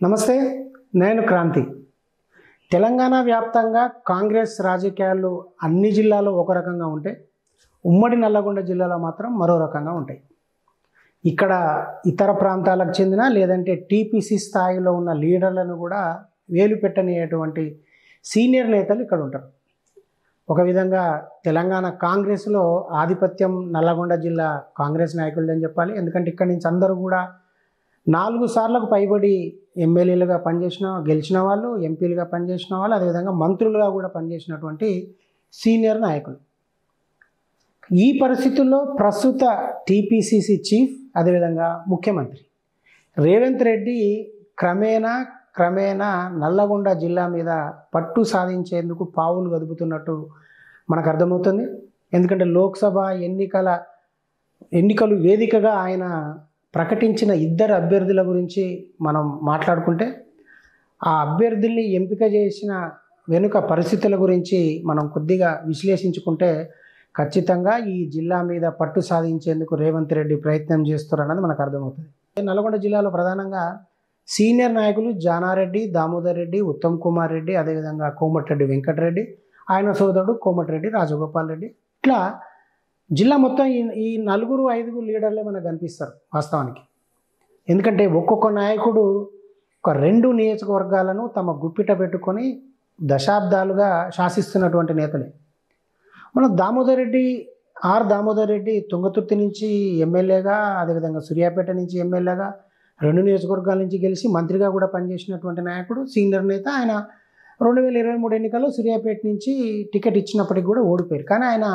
నమస్తే, నేను క్రాంతి. తెలంగాణ వ్యాప్తంగా కాంగ్రెస్ రాజకీయాలు అన్ని జిల్లాల్లో ఒక రకంగా ఉంటే, ఉమ్మడి నల్లగొండ జిల్లాలో మాత్రం మరో రకంగా ఉంటాయి. ఇక్కడ ఇతర ప్రాంతాలకు చెందిన లేదంటే టీపీసీ స్థాయిలో ఉన్న లీడర్లను కూడా వేలు పెట్టనిటువంటి సీనియర్ నేతలు ఇక్కడ ఉంటారు. ఒక విధంగా తెలంగాణ కాంగ్రెస్లో ఆధిపత్యం నల్లగొండ జిల్లా కాంగ్రెస్ నాయకులదని చెప్పాలి. ఎందుకంటే ఇక్కడి నుంచి అందరూ కూడా 4 సార్లకు పైబడి ఎమ్మెల్యేలుగా గెలిచిన వాళ్ళు, ఎంపీలుగా పనిచేసిన వాళ్ళు, అదేవిధంగా మంత్రులుగా కూడా పనిచేసినటువంటి సీనియర్ నాయకులు. ఈ పరిస్థితుల్లో ప్రస్తుత టీపీసీసీ చీఫ్, అదేవిధంగా ముఖ్యమంత్రి రేవంత్ రెడ్డి క్రమేణా నల్లగొండ జిల్లా మీద పట్టు సాధించేందుకు పావులు కదుపుతున్నట్టు మనకు అర్థమవుతుంది. ఎందుకంటే లోక్సభ ఎన్నికలు వేదికగా ఆయన ప్రకటించిన 2 అభ్యర్థుల గురించి మనం మాట్లాడుకుంటే, ఆ అభ్యర్థుల్ని ఎంపిక చేసిన వెనుక పరిస్థితుల గురించి మనం కొద్దిగా విశ్లేషించుకుంటే ఖచ్చితంగా ఈ జిల్లా మీద పట్టు సాధించేందుకు రేవంత్ రెడ్డి ప్రయత్నం చేస్తారన్నది మనకు అర్థమవుతుంది. నల్గొండ జిల్లాలో ప్రధానంగా సీనియర్ నాయకులు జానారెడ్డి, దామోదర్ రెడ్డి, ఉత్తమ్ కుమార్ రెడ్డి, అదేవిధంగా కోమటిరెడ్డి వెంకటరెడ్డి, ఆయన సోదరుడు కోమటిరెడ్డి రాజగోపాల్ రెడ్డి, ఇట్లా జిల్లా మొత్తం ఈ 4-5 లీడర్లే మనకు కనిపిస్తారు వాస్తవానికి. ఎందుకంటే ఒక్కొక్క నాయకుడు ఒక 2 నియోజకవర్గాలను తమ గుప్పిట పెట్టుకొని దశాబ్దాలుగా శాసిస్తున్నటువంటి నేతలే. మన దామోదర్ రెడ్డి తుంగతుర్తి నుంచి ఎమ్మెల్యేగా, అదేవిధంగా సూర్యాపేట నుంచి ఎమ్మెల్యేగా 2 నియోజకవర్గాల నుంచి గెలిచి మంత్రిగా కూడా పనిచేసినటువంటి నాయకుడు, సీనియర్ నేత. ఆయన 2023 ఎన్నికల్లో సూర్యాపేట నుంచి టికెట్ ఇచ్చినప్పటికీ కూడా ఓడిపోయారు. కానీ ఆయన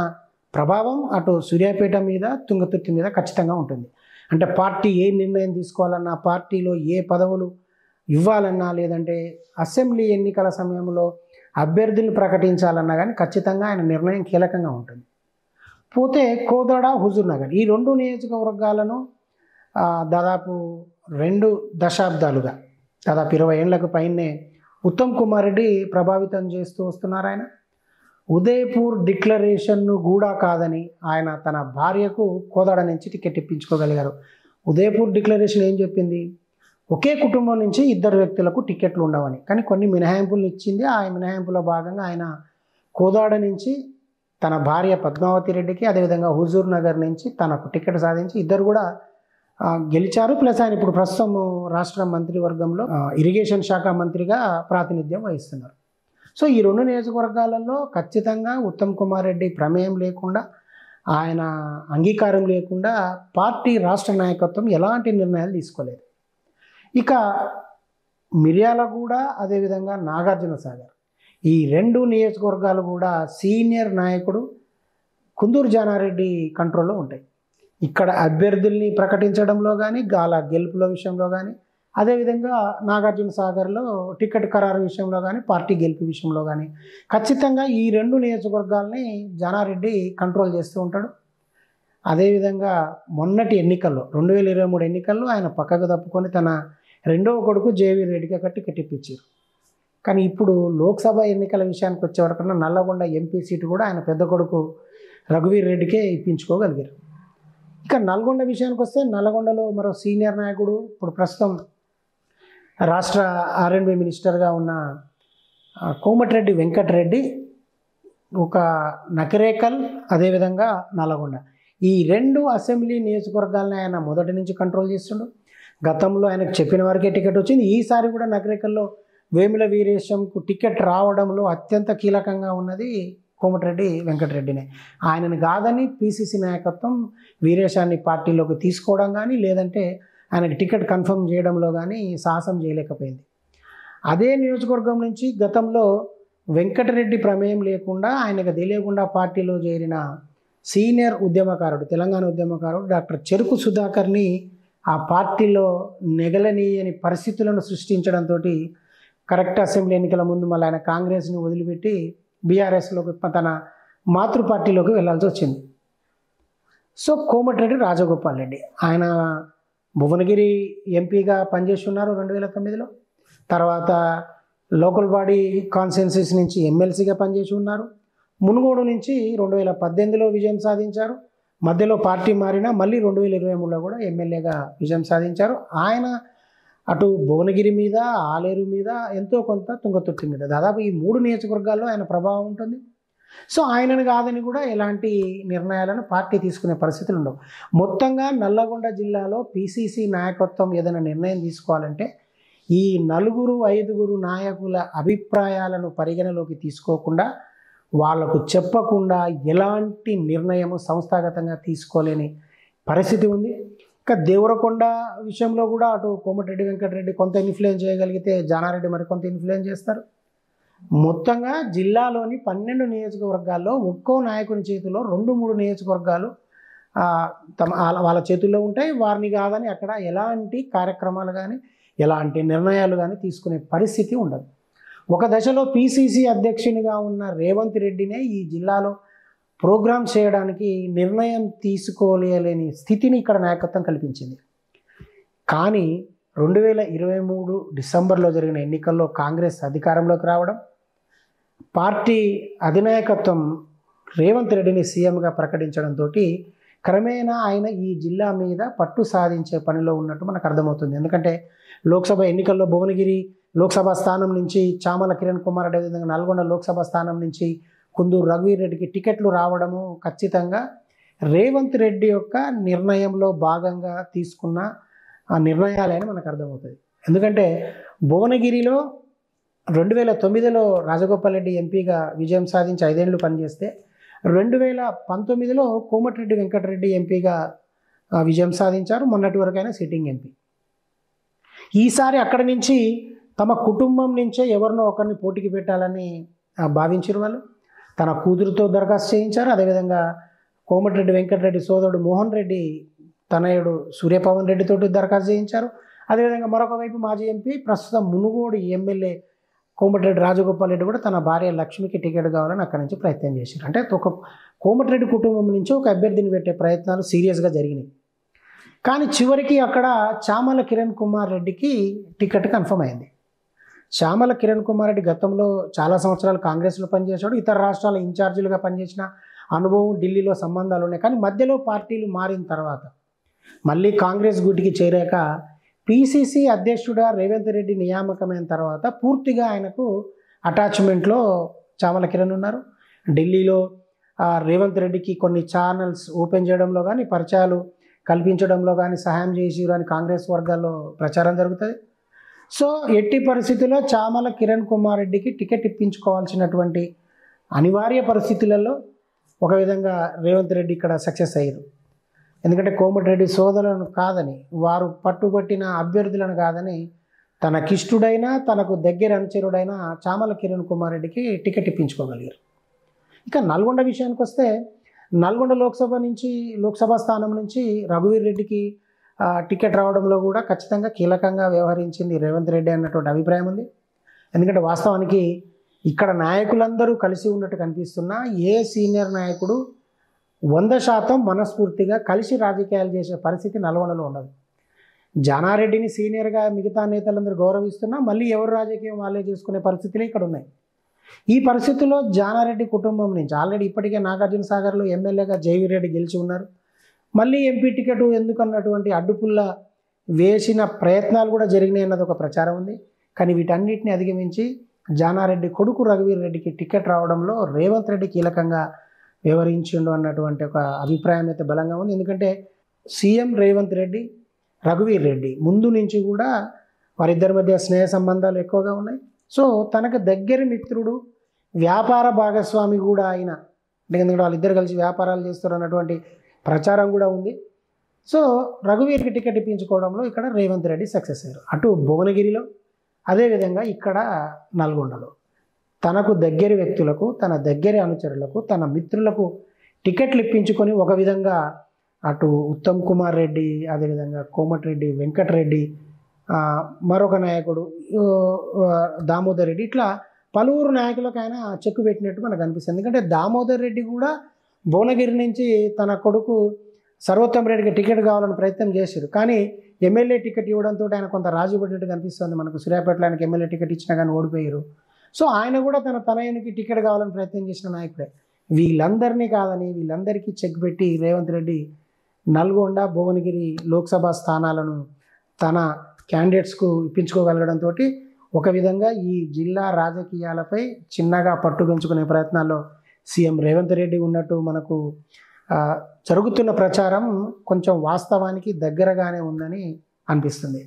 ప్రభావం అటు సూర్యాపేట మీద, తుంగతుర్తి మీద ఖచ్చితంగా ఉంటుంది. అంటే పార్టీ ఏ నిర్ణయం తీసుకోవాలన్నా, పార్టీలో ఏ పదవులు ఇవ్వాలన్నా, లేదంటే అసెంబ్లీ ఎన్నికల సమయంలో అభ్యర్థులను ప్రకటించాలన్నా కానీ ఖచ్చితంగా ఆయన నిర్ణయం కీలకంగా ఉంటుంది. పోతే కోదాడ, హుజూర్ నగర్ ఈ 2 నియోజకవర్గాలను దాదాపు 2 దశాబ్దాలుగా, దాదాపు 20 ఏళ్లకు పైనే ఉత్తమ్ కుమార్ రెడ్డి ప్రభావితం చేస్తూ వస్తున్నారు. ఆయన ఉదయపూర్ డిక్లరేషన్ను కూడా కాదని ఆయన తన భార్యకు కోదాడ నుంచి టికెట్ ఇప్పించుకోగలిగారు. ఉదయపూర్ డిక్లరేషన్ ఏం చెప్పింది? ఒకే కుటుంబం నుంచి 2 వ్యక్తులకు టికెట్లు ఉండవని. కానీ కొన్ని మినహాయింపులు ఇచ్చింది. ఆ మినహాయింపులో భాగంగా ఆయన కోదాడ నుంచి తన భార్య పద్మావతి రెడ్డికి, అదేవిధంగా హుజూర్ నగర్ నుంచి తనకు టికెట్ సాధించి 2 కూడా గెలిచారు. ప్లస్ ఆయన ఇప్పుడు ప్రస్తుతం రాష్ట్ర మంత్రివర్గంలో ఇరిగేషన్ శాఖ మంత్రిగా ప్రాతినిధ్యం వహిస్తున్నారు. సో ఈ 2 నియోజకవర్గాలలో ఖచ్చితంగా ఉత్తమ్ కుమార్ రెడ్డి ప్రమేయం లేకుండా, ఆయన అంగీకారం లేకుండా పార్టీ రాష్ట్ర నాయకత్వం ఎలాంటి నిర్ణయాలు తీసుకోలేదు. ఇక మిర్యాలగూడ, అదేవిధంగా నాగార్జున సాగర్ ఈ 2 నియోజకవర్గాలు కూడా సీనియర్ నాయకుడు కుందూరు జానారెడ్డి కంట్రోల్లో ఉంటాయి. ఇక్కడ అభ్యర్థుల్ని ప్రకటించడంలో కానీ, గాల గెలుపుల విషయంలో కానీ, అదేవిధంగా నాగార్జున సాగర్లో టికెట్ ఖరారు విషయంలో కానీ, పార్టీ గెలుపు విషయంలో కానీ ఖచ్చితంగా ఈ 2 నియోజకవర్గాల్ని జానారెడ్డి కంట్రోల్ చేస్తూ ఉంటాడు. అదేవిధంగా మొన్నటి ఎన్నికల్లో 2023 ఎన్నికల్లో ఆయన పక్కకు తప్పుకొని తన 2వ కొడుకు జేవీ రెడ్డికి టికెట్ ఇప్పించారు. కానీ ఇప్పుడు లోక్సభ ఎన్నికల విషయానికి వచ్చేవరకన్నా నల్లగొండ ఎంపీ సీటు కూడా ఆయన పెద్ద కొడుకు రఘువీర్ రెడ్డికే ఇప్పించుకోగలిగారు. ఇక నల్గొండ విషయానికి వస్తే, నల్గొండలో మరో సీనియర్ నాయకుడు, ఇప్పుడు ప్రస్తుతం రాష్ట్ర R&B మినిస్టర్గా ఉన్న కోమటిరెడ్డి వెంకటరెడ్డి, ఒక నకిరేకల్, అదేవిధంగా నల్గొండ ఈ 2 అసెంబ్లీ నియోజకవర్గాలను ఆయన మొదటి నుంచి కంట్రోల్ చేస్తుండు. గతంలో ఆయనకు చెప్పిన వరకే టికెట్ వచ్చింది. ఈసారి కూడా నకిరేకల్లో వేముల వీరేశంకు టికెట్ రావడంలో అత్యంత కీలకంగా ఉన్నది కోమటిరెడ్డి వెంకటరెడ్డినే. ఆయనను కాదని పీసీసీ నాయకత్వం వీరేశాన్ని పార్టీలోకి తీసుకోవడం కానీ, లేదంటే ఆయనకు టికెట్ కన్ఫర్మ్ చేయడంలో కానీ సాహసం చేయలేకపోయింది. అదే నియోజకవర్గం నుంచి గతంలో వెంకటరెడ్డి ప్రమేయం లేకుండా, ఆయనకు తెలియకుండా పార్టీలో చేరిన సీనియర్ ఉద్యమకారుడు, తెలంగాణ ఉద్యమకారుడు డాక్టర్ చెరుకు సుధాకర్ని ఆ పార్టీలో నెగలనీయని పరిస్థితులను సృష్టించడంతో కరెక్ట్ అసెంబ్లీ ఎన్నికల ముందు మళ్ళీ ఆయన కాంగ్రెస్ని వదిలిపెట్టి బీఆర్ఎస్లోకి, తన మాతృ పార్టీలోకి వెళ్ళాల్సి వచ్చింది. సో కోమటిరెడ్డి రాజగోపాల్ రెడ్డి ఆయన భువనగిరి ఎంపీగా పనిచేసి ఉన్నారు 2009లో. తర్వాత లోకల్ బాడీ కాన్స్టిట్యున్సీస్ నుంచి ఎమ్మెల్సీగా పనిచేసి ఉన్నారు. మునుగోడు నుంచి 2018లో విజయం సాధించారు. మధ్యలో పార్టీ మారినా మళ్ళీ 2023లో కూడా ఎమ్మెల్యేగా విజయం సాధించారు. ఆయన అటు భువనగిరి మీద, ఆలేరు మీద, ఎంతో కొంత తుంగతుర్తి మీద, దాదాపు ఈ 3 నియోజకవర్గాల్లో ఆయన ప్రభావం ఉంటుంది. సో ఆయనను కాదని కూడా ఎలాంటి నిర్ణయాలను పార్టీ తీసుకునే పరిస్థితులు ఉండవు. మొత్తంగా నల్లగొండ జిల్లాలో పిసిసి నాయకత్వం ఏదైనా నిర్ణయం తీసుకోవాలంటే ఈ 4-5 నాయకుల అభిప్రాయాలను పరిగణలోకి తీసుకోకుండా, వాళ్లకు చెప్పకుండా ఎలాంటి నిర్ణయము సంస్థాగతంగా తీసుకోలేని పరిస్థితి ఉంది. ఇంకా దేవరకొండ విషయంలో కూడా అటు కోమటిరెడ్డి వెంకటరెడ్డి కొంత ఇన్ఫ్లుయెన్స్ చేయగలిగితే జానారెడ్డి మరికొంత ఇన్ఫ్లుయెన్స్ చేస్తారు. మొత్తంగా జిల్లాలోని 12 నియోజకవర్గాల్లో ఒక్కో నాయకుని చేతిలో 2-3 నియోజకవర్గాలు వాళ్ళ చేతుల్లో ఉంటాయి. వారిని కాదని అక్కడ ఎలాంటి కార్యక్రమాలు కానీ ఎలాంటి నిర్ణయాలు కానీ తీసుకునే పరిస్థితి ఉండదు. ఒక దశలో పిసిసి అధ్యక్షునిగా ఉన్న రేవంత్ రెడ్డినే ఈ జిల్లాలో ప్రోగ్రామ్ చేయడానికి నిర్ణయం తీసుకోలేని స్థితిని ఇక్కడ నాయకత్వం కల్పించింది. కానీ 2023 డిసెంబర్లో జరిగిన ఎన్నికల్లో కాంగ్రెస్ అధికారంలోకి రావడం, పార్టీ అధినాయకత్వం రేవంత్ రెడ్డిని సీఎంగా ప్రకటించడంతో క్రమేణా ఆయన ఈ జిల్లా మీద పట్టు సాధించే పనిలో ఉన్నట్టు మనకు అర్థమవుతుంది. ఎందుకంటే లోక్సభ ఎన్నికల్లో భువనగిరి లోక్సభ స్థానం నుంచి చామల కిరణ్ కుమార్ రెడ్డి, అదేవిధంగా నల్గొండ లోక్సభ స్థానం నుంచి కుందూరు రఘువీర్ రెడ్డికి టికెట్లు రావడము ఖచ్చితంగా రేవంత్ రెడ్డి యొక్క నిర్ణయంలో భాగంగా తీసుకున్న ఆ నిర్ణయాలని మనకు అర్థమవుతుంది. ఎందుకంటే భువనగిరిలో 2009లో రాజగోపాల్ రెడ్డి ఎంపీగా విజయం సాధించి 5 ఏళ్ళు పనిచేస్తే 2019లో కోమటిరెడ్డి వెంకటరెడ్డి ఎంపీగా విజయం సాధించారు. మొన్నటి వరకు అయినా సిట్టింగ్ ఎంపీ. ఈసారి అక్కడి నుంచి తమ కుటుంబం నుంచే ఎవరినో ఒకరిని పోటీకి పెట్టాలని భావించారు. వాళ్ళు తన కూతురుతో దరఖాస్తు చేయించారు. అదేవిధంగా కోమటిరెడ్డి వెంకటరెడ్డి సోదరుడు మోహన్ రెడ్డి తనయుడు సూర్యపవన్ రెడ్డితో దరఖాస్తు చేయించారు. అదేవిధంగా మరొక వైపు మాజీ ఎంపీ ప్రస్తుతం మునుగోడు ఎమ్మెల్యే కోమటిరెడ్డి రాజగోపాల్ రెడ్డి కూడా తన భార్య లక్ష్మికి టికెట్ కావాలని అక్కడి నుంచి ప్రయత్నం చేశారు. అంటే ఒక కోమటిరెడ్డి కుటుంబం నుంచి ఒక అభ్యర్థిని పెట్టే ప్రయత్నాలు సీరియస్గా జరిగినాయి. కానీ చివరికి అక్కడ చామల కిరణ్ కుమార్ రెడ్డికి టికెట్ కన్ఫర్మ్ అయింది. చామల కిరణ్ కుమార్ రెడ్డి గతంలో చాలా సంవత్సరాలు కాంగ్రెస్లో పనిచేశాడు. ఇతర రాష్ట్రాల ఇన్ఛార్జీలుగా పనిచేసిన అనుభవం, ఢిల్లీలో సంబంధాలు ఉన్నాయి. కానీ మధ్యలో పార్టీలు మారిన తర్వాత మళ్ళీ కాంగ్రెస్ గూటికి చేరాక పిసిసి అధ్యక్షుడిగా రేవంత్ రెడ్డి నియామకమైన తర్వాత పూర్తిగా ఆయనకు అటాచ్మెంట్లో చామల కిరణ్ ఉన్నారు. ఢిల్లీలో రేవంత్ రెడ్డికి కొన్ని ఛానల్స్ ఓపెన్ చేయడంలో కానీ, పరిచయాలు కల్పించడంలో కానీ సహాయం చేసి అని కాంగ్రెస్ వర్గాల్లో ప్రచారం జరుగుతుంది. సో ఎట్టి పరిస్థితుల్లో చామల కిరణ్ కుమార్ రెడ్డికి టికెట్ ఇప్పించుకోవాల్సినటువంటి అనివార్య పరిస్థితులలో ఒక విధంగా రేవంత్ రెడ్డి ఇక్కడ సక్సెస్ అయ్యారు. ఎందుకంటే కోమటిరెడ్డి సోదరులను కాదని, వారు పట్టుబట్టిన అభ్యర్థులను కాదని, తనకిష్టుడైన తనకు దగ్గర అనుచరుడైన చామల కిరణ్ కుమార్ రెడ్డికి టికెట్ ఇప్పించుకోగలిగారు. ఇక నల్గొండ విషయానికి వస్తే నల్గొండ లోక్సభ స్థానం నుంచి రఘువీర్ రెడ్డికి టికెట్ రావడంలో కూడా ఖచ్చితంగా కీలకంగా వ్యవహరించింది రేవంత్ రెడ్డి అన్నటువంటి అభిప్రాయం ఉంది. ఎందుకంటే వాస్తవానికి ఇక్కడ నాయకులందరూ కలిసి ఉన్నట్టు కనిపిస్తున్నా ఏ సీనియర్ నాయకుడు 100% మనస్ఫూర్తిగా కలిసి రాజకీయాలు చేసే పరిస్థితి నల్గొండలో ఉండదు. జానారెడ్డిని సీనియర్గా మిగతా నేతలందరూ గౌరవిస్తున్నా మళ్ళీ ఎవరు రాజకీయం వాళ్ళే చేసుకునే పరిస్థితులే ఇక్కడ ఉన్నాయి. ఈ పరిస్థితుల్లో జానారెడ్డి కుటుంబం నుంచి ఆల్రెడీ ఇప్పటికే నాగార్జున సాగర్లో ఎమ్మెల్యేగా జైవీర్ రెడ్డి గెలిచి ఉన్నారు. మళ్ళీ ఎంపీ టికెట్ ఎందుకన్నటువంటి అడ్డుపుల్ల వేసిన ప్రయత్నాలు కూడా జరిగినాయి అన్నది ఒక ప్రచారం ఉంది. కానీ వీటన్నిటిని అధిగమించి జానారెడ్డి కొడుకు రఘువీర్ రెడ్డికి టికెట్ రావడంలో రేవంత్ రెడ్డి కీలకంగా వ్యవహరించిండు అన్నటువంటి ఒక అభిప్రాయం అయితే బలంగా ఉంది. ఎందుకంటే సీఎం రేవంత్ రెడ్డి, రఘువీర్ రెడ్డి ముందు నుంచి కూడా వారిద్దరి మధ్య స్నేహ సంబంధాలు ఎక్కువగా ఉన్నాయి. సో తనకు దగ్గరి మిత్రుడు, వ్యాపార భాగస్వామి కూడా ఆయన, ఎందుకంటే వాళ్ళిద్దరు కలిసి వ్యాపారాలు చేస్తారు అన్నటువంటి ప్రచారం కూడా ఉంది. సో రఘువీర్కి టికెట్ ఇప్పించుకోవడంలో ఇక్కడ రేవంత్ రెడ్డి సక్సెస్ అయ్యారు. అటు భువనగిరిలో, అదేవిధంగా ఇక్కడ నల్గొండలో తనకు దగ్గరి వ్యక్తులకు, తన దగ్గరి అనుచరులకు, తన మిత్రులకు టికెట్లు ఇప్పించుకొని ఒక విధంగా అటు ఉత్తమ్ కుమార్ రెడ్డి, అదేవిధంగా కోమటిరెడ్డి వెంకటరెడ్డి, మరొక నాయకుడు దామోదర్ రెడ్డి, ఇట్లా పలువురు నాయకులకు ఆయన చెక్కు పెట్టినట్టు మనకు అనిపిస్తుంది. ఎందుకంటే దామోదర్ రెడ్డి కూడా భువనగిరి నుంచి తన కొడుకు సర్వోత్తమ్ రెడ్డికి టికెట్ కావాలని ప్రయత్నం చేశారు. కానీ ఎమ్మెల్యే టికెట్ ఇవ్వడంతో ఆయన కొంత రాజీ పడినట్టు కనిపిస్తుంది. మనకు సూర్యాపేటలో ఆయనకి ఎమ్మెల్యే టికెట్ ఇచ్చినా కానీ ఓడిపోయారు. సో ఆయన కూడా తన తనయునికి టికెట్ కావాలని ప్రయత్నం చేసిన నాయకుడే. వీళ్ళందరినీ కాదని వీళ్ళందరికీ చెక్ పెట్టి రేవంత్ రెడ్డి నల్గొండ, భువనగిరి లోక్సభ స్థానాలను తన క్యాండిడేట్స్కు ఇప్పించుకోగలగడంతో ఒక విధంగా ఈ జిల్లా రాజకీయాలపై చిన్నగా పట్టు పెంచుకునే ప్రయత్నాల్లో సీఎం రేవంత్ రెడ్డి ఉన్నట్టు మనకు జరుగుతున్న ప్రచారం కొంచెం వాస్తవానికి దగ్గరగానే ఉందని అనిపిస్తుంది.